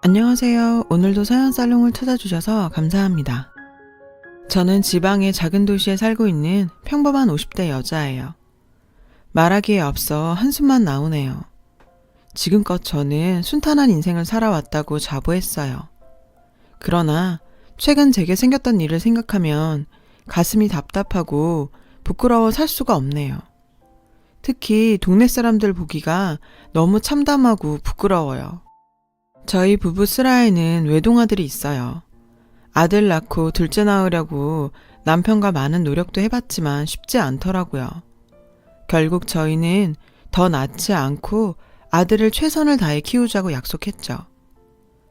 안녕하세요. 오늘도 서연살롱을 찾아주셔서 감사합니다. 저는 지방의 작은 도시에 살고 있는 평범한 50대 여자예요. 말하기에 앞서 한숨만 나오네요. 지금껏 저는 순탄한 인생을 살아왔다고 자부했어요. 그러나 최근 제게 생겼던 일을 생각하면 가슴이 답답하고 부끄러워 살 수가 없네요. 특히 동네 사람들 보기가 너무 참담하고 부끄러워요. 저희 부부 슬하에는 외동아들이 있어요. 아들 낳고 둘째 낳으려고 남편과 많은 노력도 해봤지만 쉽지 않더라고요. 결국 저희는 더 낳지 않고 아들을 최선을 다해 키우자고 약속했죠.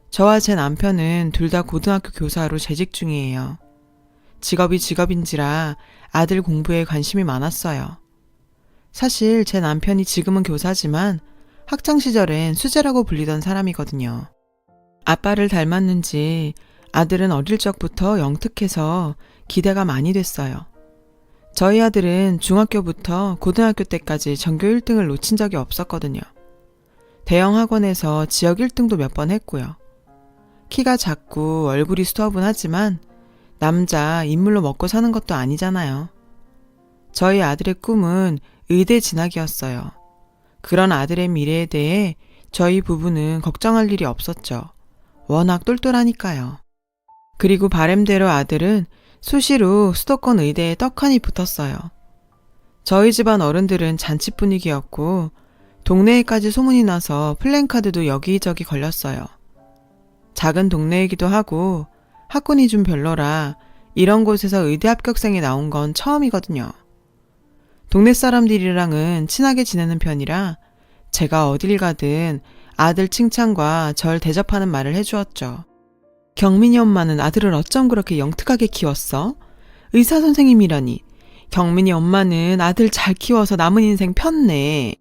저와 제 남편은 둘 다 고등학교 교사로 재직 중이에요. 직업이 직업인지라 아들 공부에 관심이 많았어요. 사실 제 남편이 지금은 교사지만 학창시절엔 수재라고 불리던 사람이거든요. 아빠를 닮았는지 아들은 어릴 적부터 영특해서 기대가 많이 됐어요. 저희 아들은 중학교부터 고등학교 때까지 전교 1등을 놓친 적이 없었거든요. 대형 학원에서 지역 1등도 몇 번 했고요. 키가 작고 얼굴이 수더분하지만 남자 인물로 먹고 사는 것도 아니잖아요. 저희 아들의 꿈은 의대 진학이었어요. 그런 아들의 미래에 대해 저희 부부는 걱정할 일이 없었죠. 워낙 똘똘하니까요. 그리고 바램대로 아들은 수시로 수도권 의대에 떡하니 붙었어요. 저희 집안 어른들은 잔치 분위기였고 동네에까지 소문이 나서 플랜카드도 여기저기 걸렸어요. 작은 동네이기도 하고 학군이 좀 별로라 이런 곳에서 의대 합격생이 나온 건 처음이거든요. 동네 사람들이랑은 친하게 지내는 편이라 제가 어딜 가든 아들 칭찬과 절 대접하는 말을 해주었죠. 경민이 엄마는 아들을 어쩜 그렇게 영특하게 키웠어? 의사 선생님이라니. 경민이 엄마는 아들 잘 키워서 남은 인생 폈네.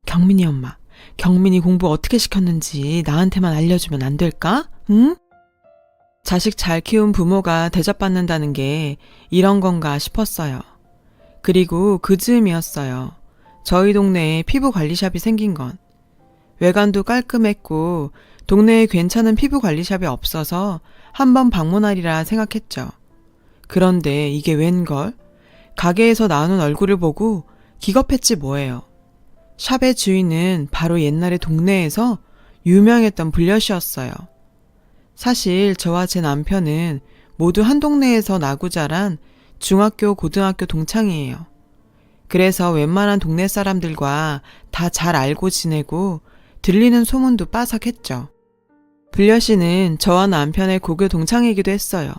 경민이 엄마, 경민이 공부 어떻게 시켰는지 나한테만 알려주면 안 될까? 응? 자식 잘 키운 부모가 대접받는다는 게 이런 건가 싶었어요. 그리고 그 즈음이었어요. 저희 동네에 피부 관리샵이 생긴 건. 외관도 깔끔했고 동네에 괜찮은 피부 관리샵이 없어서 한번 방문하리라 생각했죠. 그런데 이게 웬걸? 가게에서 나오는 얼굴을 보고 기겁했지 뭐예요. 샵의 주인은 바로 옛날에 동네에서 유명했던 불려시였어요. 사실 저와 제 남편은 모두 한 동네에서 나고 자란 중학교, 고등학교 동창이에요. 그래서 웬만한 동네 사람들과 다 잘 알고 지내고 들리는 소문도 빠삭했죠. 불려씨는 저와 남편의 고교 동창이기도 했어요.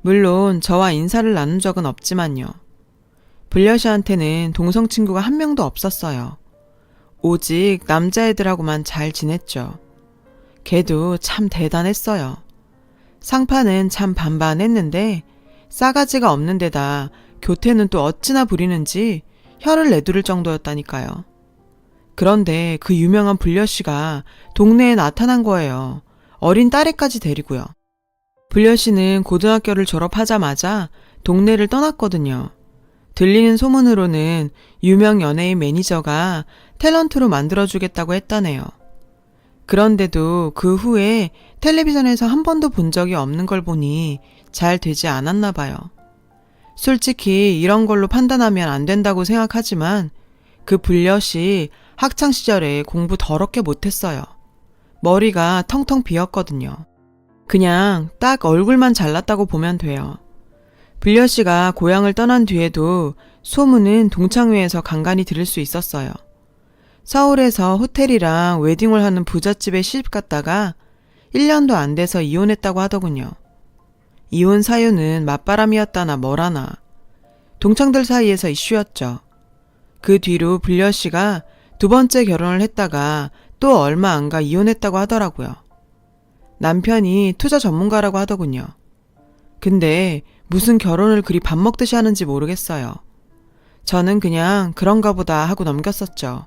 물론 저와 인사를 나눈 적은 없지만요. 불려씨한테는 동성 친구가 한 명도 없었어요. 오직 남자애들하고만 잘 지냈죠. 걔도 참 대단했어요. 상파는 참 반반했는데 싸가지가 없는 데다 교태는 또 어찌나 부리는지 혀를 내두를 정도였다니까요. 그런데 그 유명한 불려씨가 동네에 나타난 거예요. 어린 딸애까지 데리고요. 불려씨는 고등학교를 졸업하자마자 동네를 떠났거든요. 들리는 소문으로는 유명 연예인 매니저가 탤런트로 만들어주겠다고 했다네요. 그런데도 그 후에 텔레비전에서 한 번도 본 적이 없는 걸 보니 잘 되지 않았나 봐요. 솔직히 이런 걸로 판단하면 안 된다고 생각하지만 그 불려씨 학창시절에 공부 더럽게 못했어요. 머리가 텅텅 비었거든요. 그냥 딱 얼굴만 잘났다고 보면 돼요. 불려씨가 고향을 떠난 뒤에도 소문은 동창회에서 간간히 들을 수 있었어요. 서울에서 호텔이랑 웨딩홀 하는 부잣집에 시집 갔다가 1년도 안 돼서 이혼했다고 하더군요. 이혼 사유는 맞바람이었다나 뭐라나. 동창들 사이에서 이슈였죠. 그 뒤로 불려씨가 2번째 결혼을 했다가 또 얼마 안 가 이혼했다고 하더라고요. 남편이 투자 전문가라고 하더군요. 근데 무슨 결혼을 그리 밥 먹듯이 하는지 모르겠어요. 저는 그냥 그런가 보다 하고 넘겼었죠.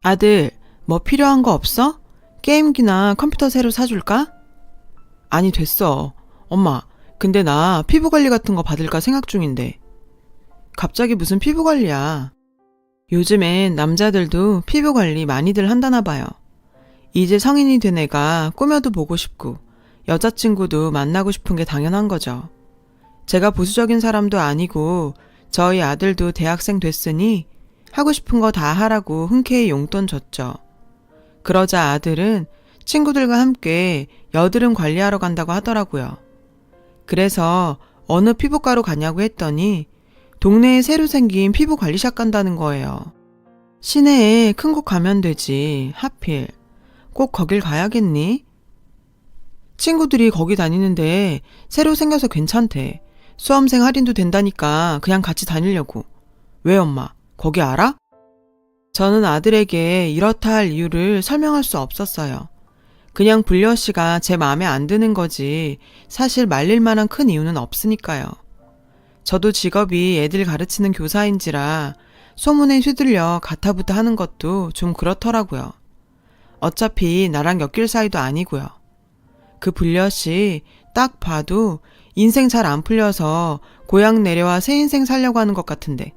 아들, 뭐 필요한 거 없어? 게임기나 컴퓨터 새로 사줄까? 아니 됐어. 엄마, 근데 나 피부관리 같은 거 받을까 생각 중인데. 갑자기 무슨 피부관리야. 요즘엔 남자들도 피부관리 많이들 한다나 봐요. 이제 성인이 된 애가 꾸며도 보고 싶고 여자친구도 만나고 싶은 게 당연한 거죠. 제가 보수적인 사람도 아니고 저희 아들도 대학생 됐으니 하고 싶은 거 다 하라고 흔쾌히 용돈 줬죠. 그러자 아들은 친구들과 함께 여드름 관리하러 간다고 하더라고요. 그래서 어느 피부과로 가냐고 했더니 동네에 새로 생긴 피부 관리샵 간다는 거예요. 시내에 큰 곳 가면 되지. 하필 꼭 거길 가야겠니? 친구들이 거기 다니는데 새로 생겨서 괜찮대. 수험생 할인도 된다니까 그냥 같이 다니려고. 왜 엄마? 거기 알아? 저는 아들에게 이렇다 할 이유를 설명할 수 없었어요. 그냥 불려씨가 제 마음에 안 드는 거지 사실 말릴 만한 큰 이유는 없으니까요. 저도 직업이 애들 가르치는 교사인지라 소문에 휘둘려 가타부타 하는 것도 좀 그렇더라고요. 어차피 나랑 엮일 사이도 아니고요. 그 불려씨 딱 봐도 인생 잘 안 풀려서 고향 내려와 새 인생 살려고 하는 것 같은데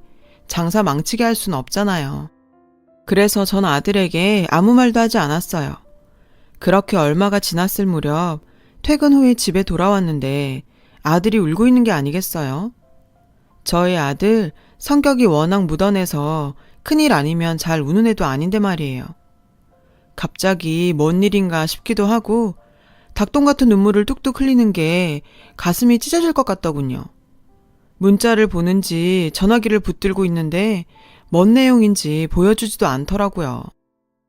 장사 망치게 할 순 없잖아요. 그래서 전 아들에게 아무 말도 하지 않았어요. 그렇게 얼마가 지났을 무렵 퇴근 후에 집에 돌아왔는데 아들이 울고 있는 게 아니겠어요? 저희 아들 성격이 워낙 묻어내서 큰일 아니면 잘 우는 애도 아닌데 말이에요. 갑자기 뭔 일인가 싶기도 하고 닭똥 같은 눈물을 뚝뚝 흘리는 게 가슴이 찢어질 것 같더군요. 문자를 보는지 전화기를 붙들고 있는데 뭔 내용인지 보여주지도 않더라고요.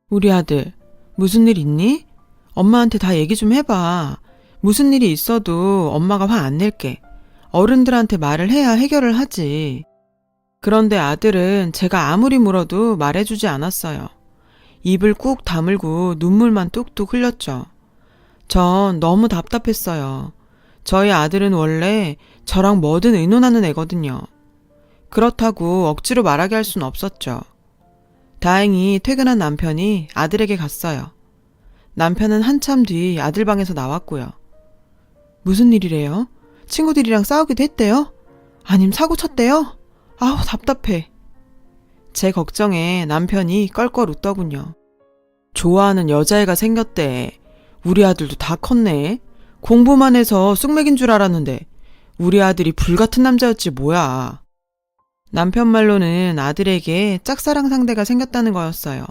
우리 아들, 무슨 일 있니? 엄마한테 다 얘기 좀 해봐. 무슨 일이 있어도 엄마가 화 안 낼게. 어른들한테 말을 해야 해결을 하지. 그런데 아들은 제가 아무리 물어도 말해주지 않았어요. 입을 꾹 다물고 눈물만 뚝뚝 흘렸죠. 전 너무 답답했어요. 저희 아들은 원래 저랑 뭐든 의논하는 애거든요. 그렇다고 억지로 말하게 할 순 없었죠. 다행히 퇴근한 남편이 아들에게 갔어요. 남편은 한참 뒤 아들 방에서 나왔고요. 무슨 일이래요? 친구들이랑 싸우기도 했대요? 아님 사고 쳤대요? 아우 답답해. 제 걱정에 남편이 껄껄 웃더군요. 좋아하는 여자애가 생겼대. 우리 아들도 다 컸네. 공부만 해서 쑥맥인 줄 알았는데 우리 아들이 불같은 남자였지 뭐야. 남편 말로는 아들에게 짝사랑 상대가 생겼다는 거였어요.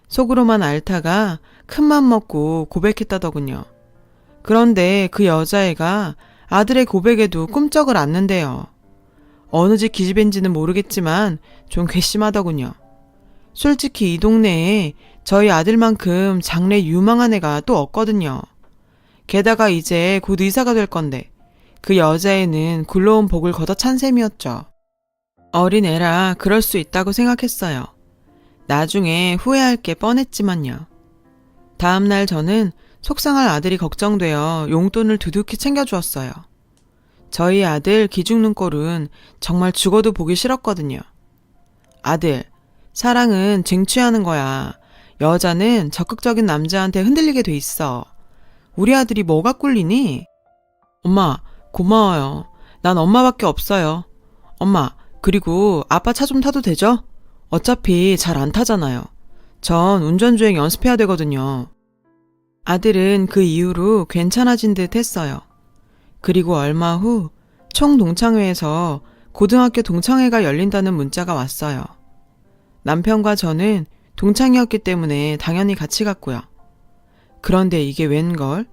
속으로만 앓다가 큰맘 먹고 고백했다더군요. 그런데 그 여자애가 아들의 고백에도 꿈쩍을 않는데요. 어느 집 기집애인지는 모르겠지만 좀 괘씸하더군요. 솔직히 이 동네에 저희 아들만큼 장래 유망한 애가 또 없거든요. 게다가 이제 곧 의사가 될 건데 그 여자애는 굴러온 복을 걷어찬 셈이었죠. 어린 애라 그럴 수 있다고 생각했어요. 나중에 후회할 게 뻔했지만요. 다음날 저는 속상할 아들이 걱정되어 용돈을 두둑히 챙겨주었어요. 저희 아들 기죽는 꼴은 정말 죽어도 보기 싫었거든요. 아들, 사랑은 쟁취하는 거야. 여자는 적극적인 남자한테 흔들리게 돼 있어. 우리 아들이 뭐가 꿀리니? 엄마, 고마워요. 난 엄마밖에 없어요. 엄마, 그리고 아빠 차 좀 타도 되죠? 어차피 잘 안 타잖아요. 전 운전주행 연습해야 되거든요. 아들은 그 이후로 괜찮아진 듯 했어요. 그리고 얼마 후 총동창회에서 고등학교 동창회가 열린다는 문자가 왔어요. 남편과 저는 동창이었기 때문에 당연히 같이 갔고요. 그런데 이게 웬걸?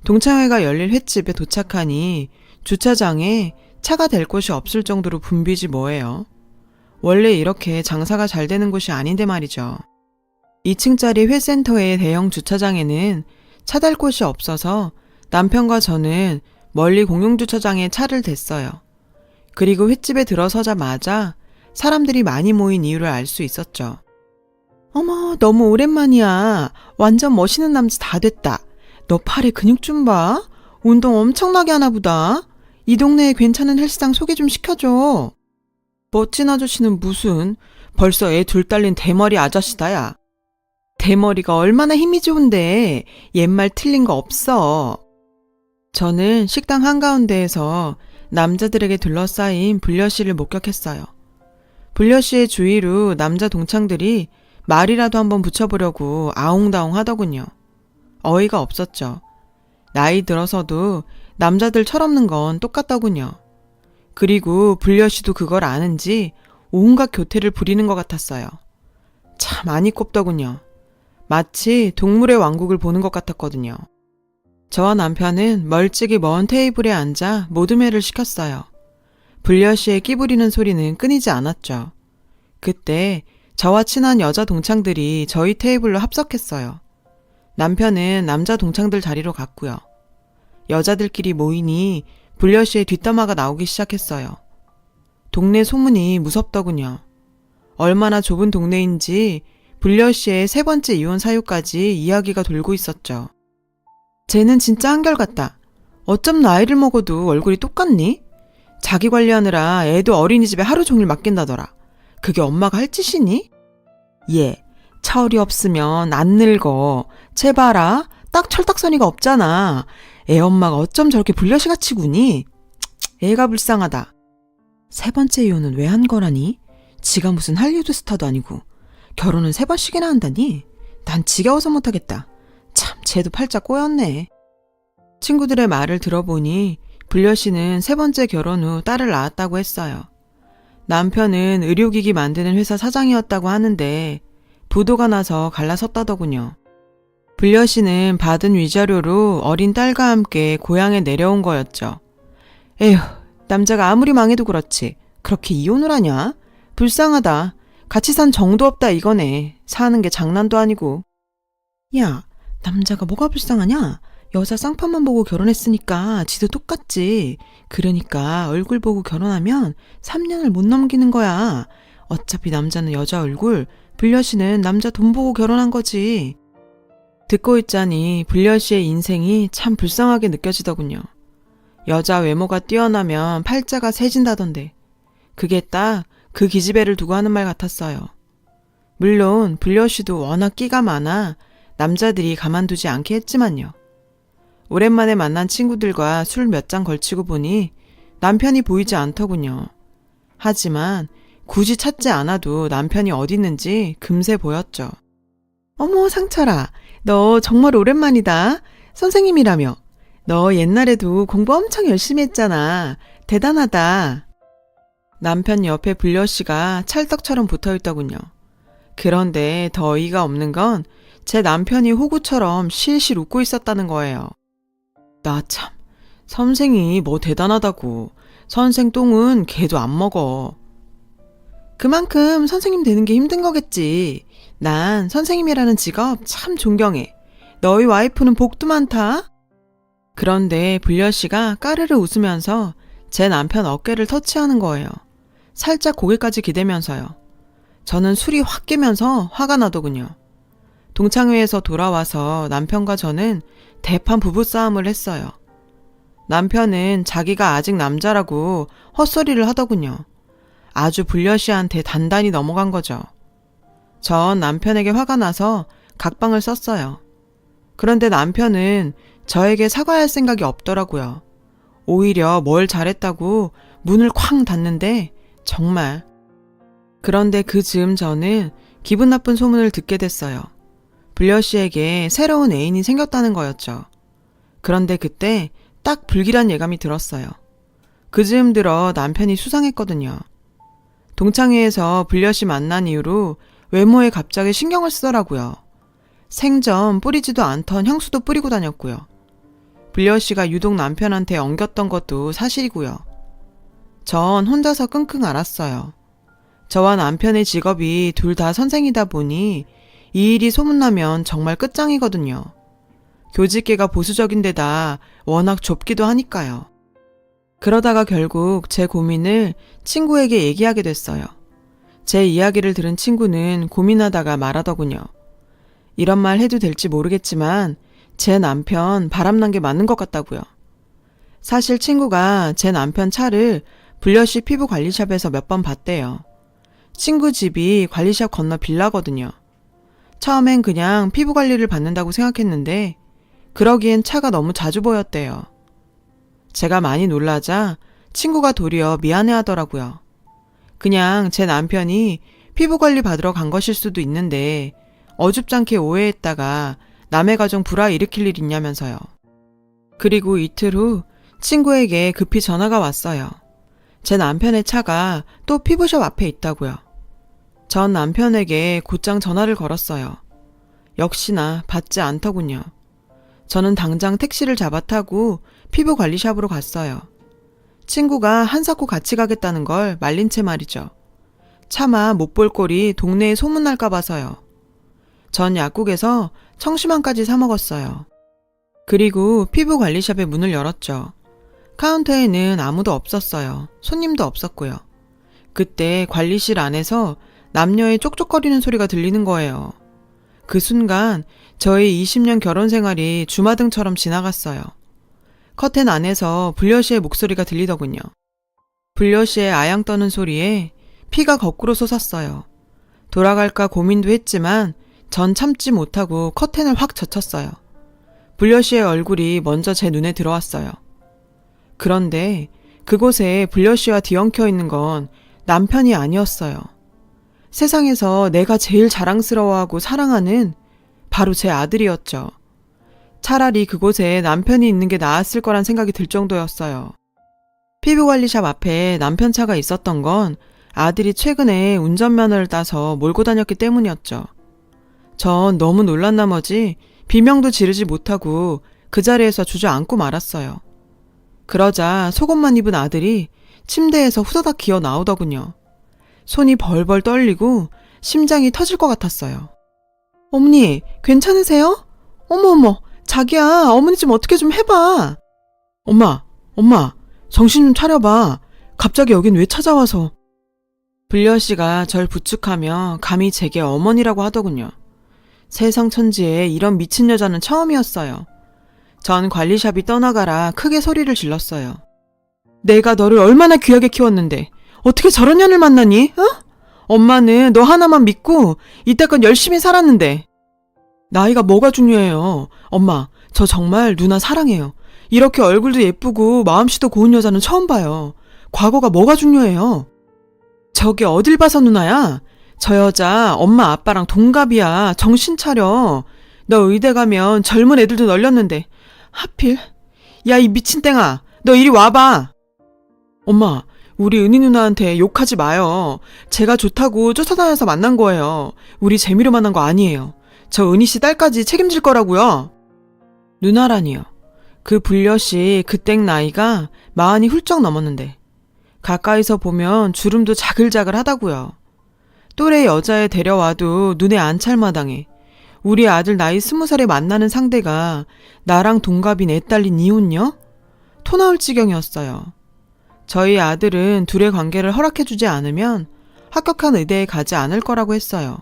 동창회가 열릴 횟집에 도착하니 주차장에 차가 댈 곳이 없을 정도로 붐비지 뭐예요. 원래 이렇게 장사가 잘 되는 곳이 아닌데 말이죠. 2층짜리 회센터의 대형 주차장에는 차 댈 곳이 없어서 남편과 저는 멀리 공용주차장에 차를 댔어요. 그리고 횟집에 들어서자마자 사람들이 많이 모인 이유를 알 수 있었죠. 어머, 너무 오랜만이야. 완전 멋있는 남자 다 됐다. 너 팔에 근육 좀 봐. 운동 엄청나게 하나 보다. 이 동네에 괜찮은 헬스장 소개 좀 시켜줘. 멋진 아저씨는 무슨, 벌써 애 둘 딸린 대머리 아저씨다야. 대머리가 얼마나 힘이 좋은데 옛말 틀린 거 없어. 저는 식당 한가운데에서 남자들에게 둘러싸인 불려씨를 목격했어요. 불려씨의 주위로 남자 동창들이 말이라도 한번 붙여보려고 아웅다웅 하더군요. 어이가 없었죠. 나이 들어서도 남자들 철없는 건 똑같더군요. 그리고 불려씨도 그걸 아는지 온갖 교태를 부리는 것 같았어요. 참 많이 꼽더군요. 마치 동물의 왕국을 보는 것 같았거든요. 저와 남편은 멀찍이 먼 테이블에 앉아 모둠회를 시켰어요. 불려씨의 끼부리는 소리는 끊이지 않았죠. 그때 저와 친한 여자 동창들이 저희 테이블로 합석했어요. 남편은 남자 동창들 자리로 갔고요. 여자들끼리 모이니 불려씨의 뒷담화가 나오기 시작했어요. 동네 소문이 무섭더군요. 얼마나 좁은 동네인지 불려씨의 세 번째 이혼 사유까지 이야기가 돌고 있었죠. 쟤는 진짜 한결같다. 어쩜 나이를 먹어도 얼굴이 똑같니? 자기 관리하느라 애도 어린이집에 하루 종일 맡긴다더라. 그게 엄마가 할 짓이니? 얘, 철이 없으면 안 늙어. 쟤 봐라. 딱 철딱서니가 없잖아. 애 엄마가 어쩜 저렇게 불려시같이 구니? 애가 불쌍하다. 세 번째 이혼은 왜 한 거라니? 지가 무슨 할리우드 스타도 아니고 결혼은 3번씩이나 한다니? 난 지겨워서 못하겠다. 참, 쟤도 팔짝 꼬였네. 친구들의 말을 들어보니 불려씨는 3번째 결혼 후 딸을 낳았다고 했어요. 남편은 의료기기 만드는 회사 사장이었다고 하는데 부도가 나서 갈라섰다더군요. 불려씨는 받은 위자료로 어린 딸과 함께 고향에 내려온 거였죠. 에휴, 남자가 아무리 망해도 그렇지 그렇게 이혼을 하냐? 불쌍하다. 같이 산 정도 없다 이거네. 사는 게 장난도 아니고. 야, 남자가 뭐가 불쌍하냐? 여자 쌍판만 보고 결혼했으니까 지도 똑같지. 그러니까 얼굴 보고 결혼하면 3년을 못 넘기는 거야. 어차피 남자는 여자 얼굴, 불려씨는 남자 돈 보고 결혼한 거지. 듣고 있자니 불려씨의 인생이 참 불쌍하게 느껴지더군요. 여자 외모가 뛰어나면 팔자가 세진다던데 그게 딱 그 기집애를 두고 하는 말 같았어요. 물론 불려씨도 워낙 끼가 많아 남자들이 가만두지 않게 했지만요. 오랜만에 만난 친구들과 술 몇 잔 걸치고 보니 남편이 보이지 않더군요. 하지만 굳이 찾지 않아도 남편이 어디 있는지 금세 보였죠. 어머, 상철아, 너 정말 오랜만이다. 선생님이라며. 너 옛날에도 공부 엄청 열심히 했잖아. 대단하다. 남편 옆에 불려씨가 찰떡처럼 붙어있더군요. 그런데 더 어이가 없는 건 제 남편이 호구처럼 실실 웃고 있었다는 거예요. 나 참, 선생이 뭐 대단하다고. 선생 똥은 개도 안 먹어. 그만큼 선생님 되는 게 힘든 거겠지. 난 선생님이라는 직업 참 존경해. 너희 와이프는 복도 많다. 그런데 불려씨가 까르르 웃으면서 제 남편 어깨를 터치하는 거예요. 살짝 고개까지 기대면서요. 저는 술이 확 깨면서 화가 나더군요. 동창회에서 돌아와서 남편과 저는 대판 부부싸움을 했어요. 남편은 자기가 아직 남자라고 헛소리를 하더군요. 아주 불려씨한테 단단히 넘어간 거죠. 전 남편에게 화가 나서 각방을 썼어요. 그런데 남편은 저에게 사과할 생각이 없더라고요. 오히려 뭘 잘했다고 문을 쾅 닫는데 정말. 그런데 그 즈음 저는 기분 나쁜 소문을 듣게 됐어요. 불려씨에게 새로운 애인이 생겼다는 거였죠. 그런데 그때 딱 불길한 예감이 들었어요. 그 즈음 들어 남편이 수상했거든요. 동창회에서 불려씨 만난 이후로 외모에 갑자기 신경을 쓰더라고요. 생전 뿌리지도 않던 향수도 뿌리고 다녔고요. 불려씨가 유독 남편한테 엉겼던 것도 사실이고요. 전 혼자서 끙끙 앓았어요. 저와 남편의 직업이 둘 다 선생이다 보니 이 일이 소문나면 정말 끝장이거든요. 교직계가 보수적인 데다 워낙 좁기도 하니까요. 그러다가 결국 제 고민을 친구에게 얘기하게 됐어요. 제 이야기를 들은 친구는 고민하다가 말하더군요. 이런 말 해도 될지 모르겠지만 제 남편 바람난 게 맞는 것 같다고요. 사실 친구가 제 남편 차를 불려씨 피부관리샵에서 몇 번 봤대요. 친구 집이 관리샵 건너 빌라거든요. 처음엔 그냥 피부관리를 받는다고 생각했는데 그러기엔 차가 너무 자주 보였대요. 제가 많이 놀라자 친구가 도리어 미안해하더라고요. 그냥 제 남편이 피부 관리 받으러 간 것일 수도 있는데 어줍잖게 오해했다가 남의 가정 불화 일으킬 일 있냐면서요. 그리고 이틀 후 친구에게 급히 전화가 왔어요. 제 남편의 차가 또 피부숍 앞에 있다고요. 전 남편에게 곧장 전화를 걸었어요. 역시나 받지 않더군요. 저는 당장 택시를 잡아 타고 피부관리샵으로 갔어요. 친구가 한사코 같이 가겠다는 걸 말린 채 말이죠. 차마 못 볼 꼴이 동네에 소문날까 봐서요. 전 약국에서 청심환까지 사 먹었어요. 그리고 피부관리샵의 문을 열었죠. 카운터에는 아무도 없었어요. 손님도 없었고요. 그때 관리실 안에서 남녀의 쪽쪽거리는 소리가 들리는 거예요. 그 순간 저의 20년 결혼 생활이 주마등처럼 지나갔어요. 커튼 안에서 불려 씨의 목소리가 들리더군요. 불려 씨의 아양 떠는 소리에 피가 거꾸로 솟았어요. 돌아갈까 고민도 했지만 전 참지 못하고 커튼을 확 젖혔어요. 불려 씨의 얼굴이 먼저 제 눈에 들어왔어요. 그런데 그곳에 불려 씨와 뒤엉켜 있는 건 남편이 아니었어요. 세상에서 내가 제일 자랑스러워하고 사랑하는 바로 제 아들이었죠. 차라리 그곳에 남편이 있는 게 나았을 거란 생각이 들 정도였어요. 피부관리샵 앞에 남편 차가 있었던 건 아들이 최근에 운전면허를 따서 몰고 다녔기 때문이었죠. 전 너무 놀란 나머지 비명도 지르지 못하고 그 자리에서 주저앉고 말았어요. 그러자 속옷만 입은 아들이 침대에서 후다닥 기어 나오더군요. 손이 벌벌 떨리고 심장이 터질 것 같았어요. 어머니, 괜찮으세요? 어머, 자기야, 어머니 좀 어떻게 좀 해봐. 엄마, 정신 좀 차려봐. 갑자기 여긴 왜 찾아와서. 불려 씨가 절 부축하며 감히 제게 어머니라고 하더군요. 세상 천지에 이런 미친 여자는 처음이었어요. 전 관리샵이 떠나가라 크게 소리를 질렀어요. 내가 너를 얼마나 귀하게 키웠는데 어떻게 저런 년을 만나니? 어? 엄마는 너 하나만 믿고 이때껏 열심히 살았는데. 나이가 뭐가 중요해요. 엄마, 저 정말 누나 사랑해요. 이렇게 얼굴도 예쁘고 마음씨도 고운 여자는 처음 봐요. 과거가 뭐가 중요해요. 저게 어딜 봐서 누나야? 저 여자 엄마 아빠랑 동갑이야. 정신 차려. 너 의대 가면 젊은 애들도 널렸는데 하필. 야, 이 미친 땡아, 너 이리 와봐. 엄마, 우리 은희 누나한테 욕하지 마요. 제가 좋다고 쫓아다녀서 만난 거예요. 우리 재미로 만난 거 아니에요. 저 은희 씨 딸까지 책임질 거라고요. 누나라니요. 그 불려 씨 그땡 나이가 40이 훌쩍 넘었는데 가까이서 보면 주름도 자글자글 하다고요. 또래 여자애 데려와도 눈에 안 찰 마당에 우리 아들 나이 20살에 만나는 상대가 나랑 동갑인 애 딸린 이혼녀? 토 나올 지경이었어요. 저희 아들은 둘의 관계를 허락해주지 않으면 합격한 의대에 가지 않을 거라고 했어요.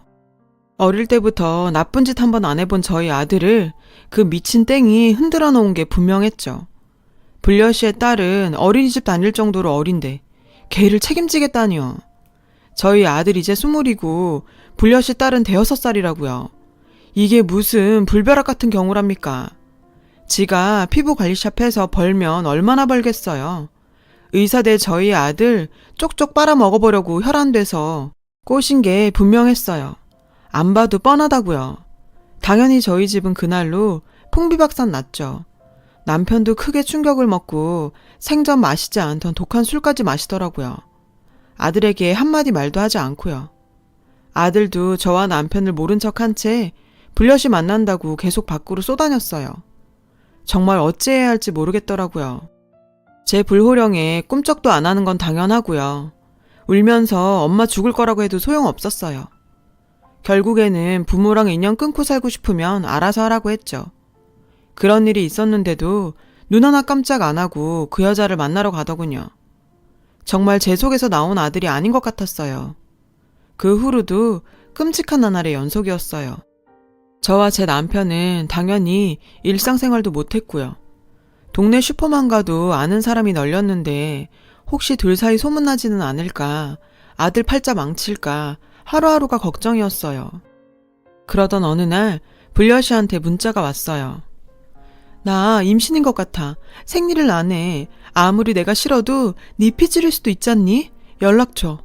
어릴 때부터 나쁜 짓 한 번 안 해본 저희 아들을 그 미친 땡이 흔들어 놓은 게 분명했죠. 불려 씨의 딸은 어린이집 다닐 정도로 어린데 걔를 책임지겠다니요. 저희 아들 이제 20이고 불려 씨 딸은 5살이라고요. 이게 무슨 불벼락 같은 경우랍니까? 지가 피부관리샵에서 벌면 얼마나 벌겠어요. 의사대 저희 아들 쪽쪽 빨아먹어보려고 혈안돼서 꼬신 게 분명했어요. 안 봐도 뻔하다고요. 당연히 저희 집은 그날로 풍비박산 났죠. 남편도 크게 충격을 먹고 생전 마시지 않던 독한 술까지 마시더라고요. 아들에게 한마디 말도 하지 않고요. 아들도 저와 남편을 모른 척한 채 불려시 만난다고 계속 밖으로 쏘다녔어요. 정말 어찌해야 할지 모르겠더라고요. 제 불호령에 꿈쩍도 안 하는 건 당연하고요. 울면서 엄마 죽을 거라고 해도 소용없었어요. 결국에는 부모랑 인연 끊고 살고 싶으면 알아서 하라고 했죠. 그런 일이 있었는데도 눈 하나 깜짝 안 하고 그 여자를 만나러 가더군요. 정말 제 속에서 나온 아들이 아닌 것 같았어요. 그 후로도 끔찍한 나날의 연속이었어요. 저와 제 남편은 당연히 일상생활도 못했고요. 동네 슈퍼만 가도 아는 사람이 널렸는데 혹시 둘 사이 소문나지는 않을까, 아들 팔자 망칠까 하루하루가 걱정이었어요. 그러던 어느 날 불려 씨한테 문자가 왔어요. 나 임신인 것 같아. 생리를 안 해. 아무리 내가 싫어도 네 피 찌를 수도 있잖니? 연락 줘.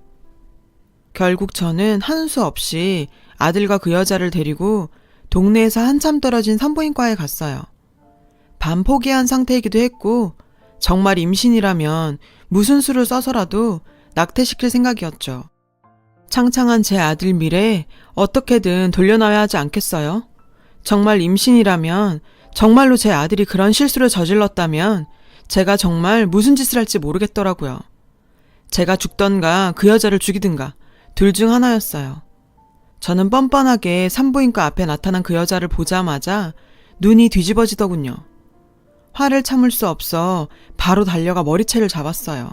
결국 저는 하는 수 없이 아들과 그 여자를 데리고 동네에서 한참 떨어진 산부인과에 갔어요. 반 포기한 상태이기도 했고 정말 임신이라면 무슨 수를 써서라도 낙태시킬 생각이었죠. 창창한 제 아들 미래 어떻게든 돌려놔야 하지 않겠어요? 정말 임신이라면, 정말로 제 아들이 그런 실수를 저질렀다면 제가 정말 무슨 짓을 할지 모르겠더라고요. 제가 죽던가 그 여자를 죽이든가 둘 중 하나였어요. 저는 뻔뻔하게 산부인과 앞에 나타난 그 여자를 보자마자 눈이 뒤집어지더군요. 화를 참을 수 없어 바로 달려가 머리채를 잡았어요.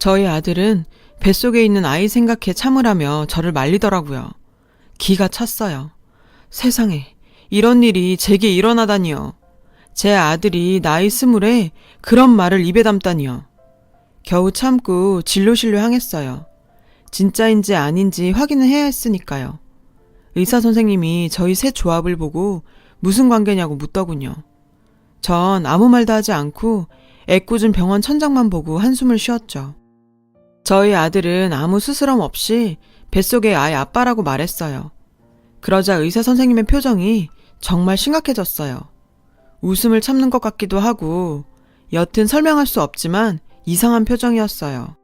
저희 아들은 뱃속에 있는 아이 생각해 참으라며 저를 말리더라고요. 기가 찼어요. 세상에 이런 일이 제게 일어나다니요. 제 아들이 나이 20에 그런 말을 입에 담다니요. 겨우 참고 진료실로 향했어요. 진짜인지 아닌지 확인을 해야 했으니까요. 의사 선생님이 저희 셋 조합을 보고 무슨 관계냐고 묻더군요. 전 아무 말도 하지 않고 애꿎은 병원 천장만 보고 한숨을 쉬었죠. 저희 아들은 아무 스스럼 없이 뱃속의 아이 아빠라고 말했어요. 그러자 의사 선생님의 표정이 정말 심각해졌어요. 웃음을 참는 것 같기도 하고 여튼 설명할 수 없지만 이상한 표정이었어요.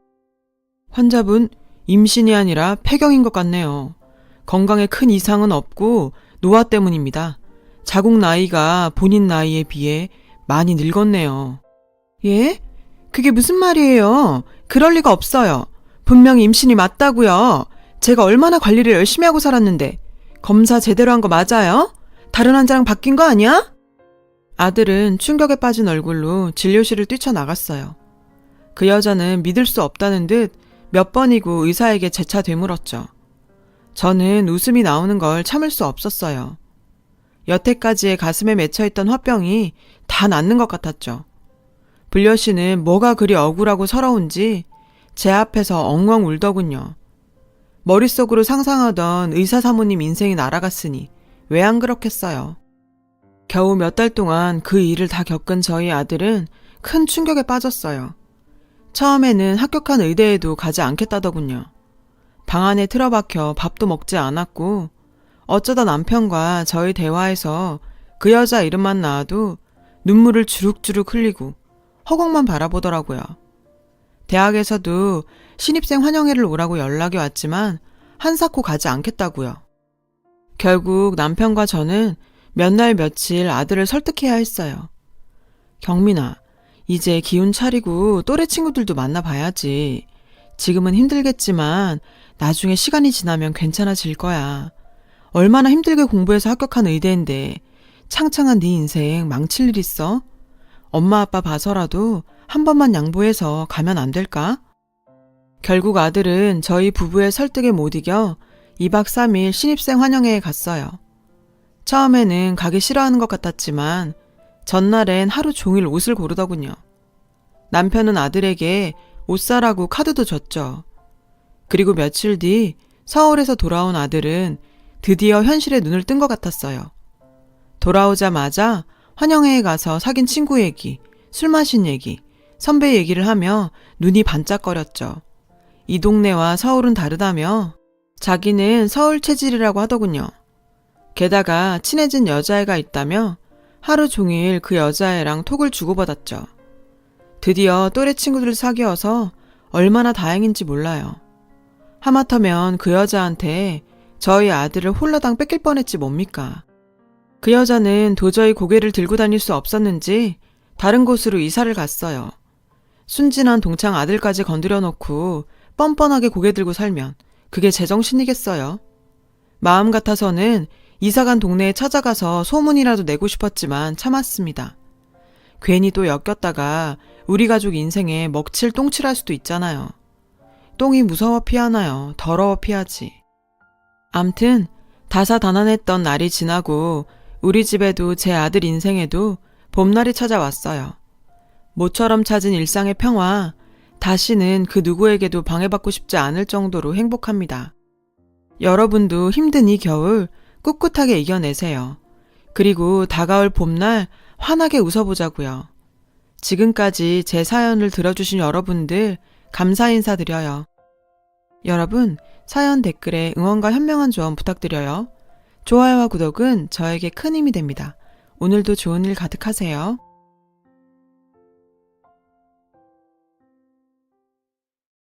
환자분 임신이 아니라 폐경인 것 같네요. 건강에 큰 이상은 없고 노화 때문입니다. 자궁 나이가 본인 나이에 비해 많이 늙었네요. 예? 그게 무슨 말이에요? 그럴 리가 없어요. 분명히 임신이 맞다고요. 제가 얼마나 관리를 열심히 하고 살았는데. 검사 제대로 한 거 맞아요? 다른 환자랑 바뀐 거 아니야? 아들은 충격에 빠진 얼굴로 진료실을 뛰쳐나갔어요. 그 여자는 믿을 수 없다는 듯 몇 번이고 의사에게 재차 되물었죠. 저는 웃음이 나오는 걸 참을 수 없었어요. 여태까지의 가슴에 맺혀있던 화병이 다 낫는 것 같았죠. 불려 씨는 뭐가 그리 억울하고 서러운지 제 앞에서 엉엉 울더군요. 머릿속으로 상상하던 의사 사모님 인생이 날아갔으니 왜 안 그렇겠어요. 겨우 몇 달 동안 그 일을 다 겪은 저희 아들은 큰 충격에 빠졌어요. 처음에는 합격한 의대에도 가지 않겠다더군요. 방 안에 틀어박혀 밥도 먹지 않았고 어쩌다 남편과 저희 대화에서 그 여자 이름만 나와도 눈물을 주룩주룩 흘리고 허공만 바라보더라고요. 대학에서도 신입생 환영회를 오라고 연락이 왔지만 한사코 가지 않겠다고요. 결국 남편과 저는 몇 날 며칠 아들을 설득해야 했어요. 경민아, 이제 기운 차리고 또래 친구들도 만나봐야지. 지금은 힘들겠지만 나중에 시간이 지나면 괜찮아질 거야. 얼마나 힘들게 공부해서 합격한 의대인데 창창한 네 인생 망칠 일 있어? 엄마 아빠 봐서라도 한 번만 양보해서 가면 안 될까? 결국 아들은 저희 부부의 설득에 못 이겨 2박 3일 신입생 환영회에 갔어요. 처음에는 가기 싫어하는 것 같았지만 전날엔 하루 종일 옷을 고르더군요. 남편은 아들에게 옷 사라고 카드도 줬죠. 그리고 며칠 뒤 서울에서 돌아온 아들은 드디어 현실에 눈을 뜬 것 같았어요. 돌아오자마자 환영회에 가서 사귄 친구 얘기, 술 마신 얘기, 선배 얘기를 하며 눈이 반짝거렸죠. 이 동네와 서울은 다르다며 자기는 서울 체질이라고 하더군요. 게다가 친해진 여자애가 있다며 하루 종일 그 여자애랑 톡을 주고받았죠. 드디어 또래 친구들을 사귀어서 얼마나 다행인지 몰라요. 하마터면 그 여자한테 저희 아들을 홀라당 뺏길 뻔했지 뭡니까. 그 여자는 도저히 고개를 들고 다닐 수 없었는지 다른 곳으로 이사를 갔어요. 순진한 동창 아들까지 건드려 놓고 뻔뻔하게 고개 들고 살면 그게 제정신이겠어요. 마음 같아서는 이사간 동네에 찾아가서 소문이라도 내고 싶었지만 참았습니다. 괜히 또 엮였다가 우리 가족 인생에 먹칠 똥칠할 수도 있잖아요. 똥이 무서워 피하나요? 더러워 피하지. 암튼 다사다난했던 날이 지나고 우리 집에도 제 아들 인생에도 봄날이 찾아왔어요. 모처럼 찾은 일상의 평화, 다시는 그 누구에게도 방해받고 싶지 않을 정도로 행복합니다. 여러분도 힘든 이 겨울 꿋꿋하게 이겨내세요. 그리고 다가올 봄날 환하게 웃어보자고요. 지금까지 제 사연을 들어주신 여러분들 감사 인사드려요. 여러분, 사연 댓글에 응원과 현명한 조언 부탁드려요. 좋아요와 구독은 저에게 큰 힘이 됩니다. 오늘도 좋은 일 가득하세요.